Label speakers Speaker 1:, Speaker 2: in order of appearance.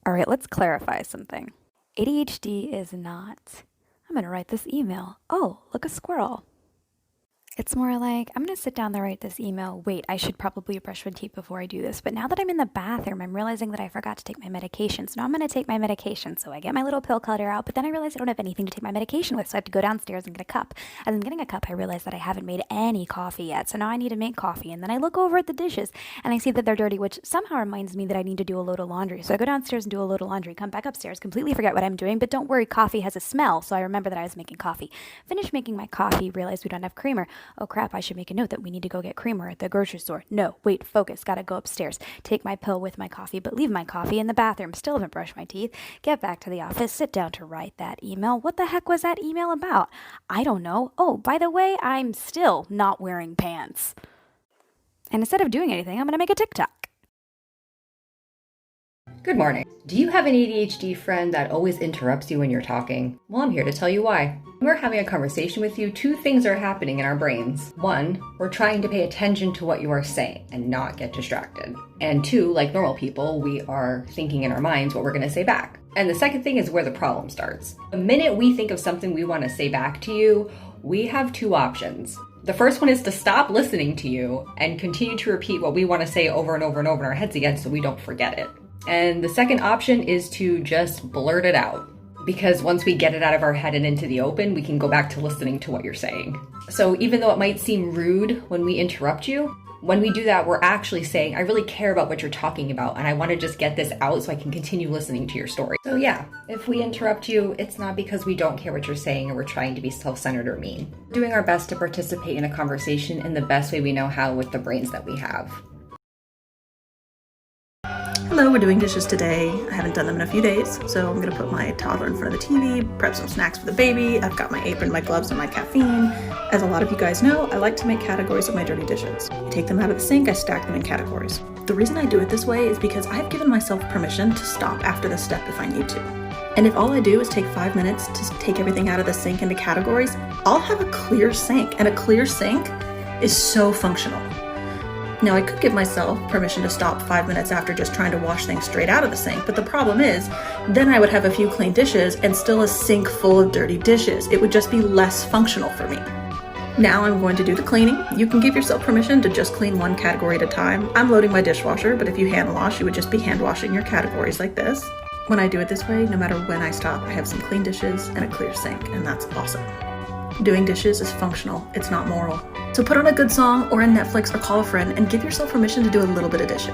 Speaker 1: All right, let's clarify something. ADHD is not, I'm going to write this email. Oh, look, a squirrel. It's more like, I'm going to sit down and write this email. Wait, I should probably brush my teeth before I do this. But now that I'm in the bathroom, I'm realizing that I forgot to take my medication. So now I'm going to take my medication. So I get my little pill cutter out, but then I realize I don't have anything to take my medication with. So I have to go downstairs and get a cup. As I'm getting a cup, I realize that I haven't made any coffee yet. So now I need to make coffee. And then I look over at the dishes and I see that they're dirty, which somehow reminds me that I need to do a load of laundry. So I go downstairs and do a load of laundry, come back upstairs, completely forget what I'm doing. But don't worry, coffee has a smell. So I remember that I was making coffee. Finish making my coffee, realize we don't have creamer. Oh crap, I should make a note that we need to go get creamer at the grocery store. No, wait, focus, gotta go upstairs. Take my pill with my coffee, but leave my coffee in the bathroom. Still haven't brushed my teeth. Get back to the office, sit down to write that email. What the heck was that email about? I don't know. Oh, by the way, I'm still not wearing pants. And instead of doing anything, I'm gonna make a TikTok.
Speaker 2: Good morning. Do you have an ADHD friend that always interrupts you when you're talking? Well, I'm here to tell you why. When we're having a conversation with you, two things are happening in our brains. One, we're trying to pay attention to what you are saying and not get distracted. And two, like normal people, we are thinking in our minds what we're going to say back. And the second thing is where the problem starts. The minute we think of something we want to say back to you, we have two options. The first one is to stop listening to you and continue to repeat what we want to say over and over and over in our heads again so we don't forget it. And the second option is to just blurt it out. Because once we get it out of our head and into the open, we can go back to listening to what you're saying. So even though it might seem rude when we interrupt you, when we do that, we're actually saying, I really care about what you're talking about, and I want to just get this out so I can continue listening to your story. So yeah, if we interrupt you, it's not because we don't care what you're saying or we're trying to be self-centered or mean. We're doing our best to participate in a conversation in the best way we know how with the brains that we have.
Speaker 3: Hello, we're doing dishes today. I haven't done them in a few days, so I'm gonna put my toddler in front of the TV, prep some snacks for the baby. I've got my apron, my gloves, and my caffeine. As a lot of you guys know, I like to make categories of my dirty dishes. I take them out of the sink, I stack them in categories. The reason I do it this way is because I've given myself permission to stop after this step if I need to. And if all I do is take 5 minutes to take everything out of the sink into categories, I'll have a clear sink, and a clear sink is so functional. Now, I could give myself permission to stop 5 minutes after just trying to wash things straight out of the sink, but the problem is, then I would have a few clean dishes and still a sink full of dirty dishes. It would just be less functional for me. Now I'm going to do the cleaning. You can give yourself permission to just clean one category at a time. I'm loading my dishwasher, but if you hand wash, you would just be hand washing your categories like this. When I do it this way, no matter when I stop, I have some clean dishes and a clear sink, and that's awesome. Doing dishes is functional, it's not moral. So put on a good song or a Netflix or call a friend and give yourself permission to do a little bit of dishes.